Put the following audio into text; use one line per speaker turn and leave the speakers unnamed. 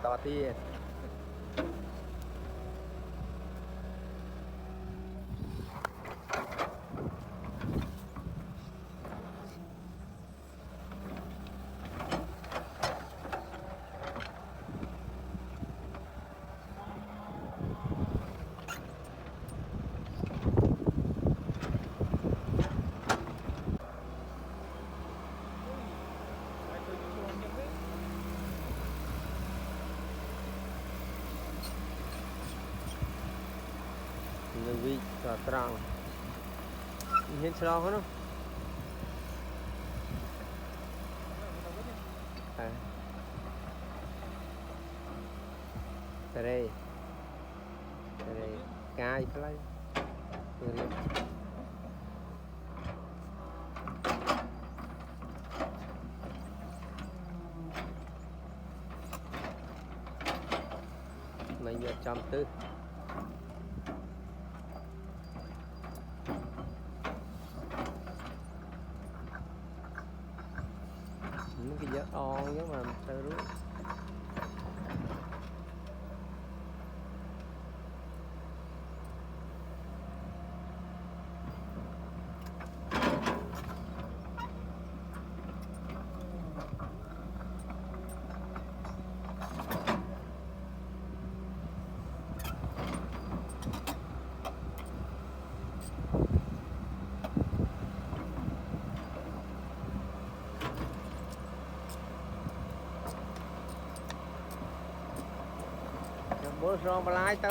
to tiền người vị và trăng hiện sao không à đây cài play mình giờ trăm tư những cái gió on giống mà tơ rú bố rong lại ta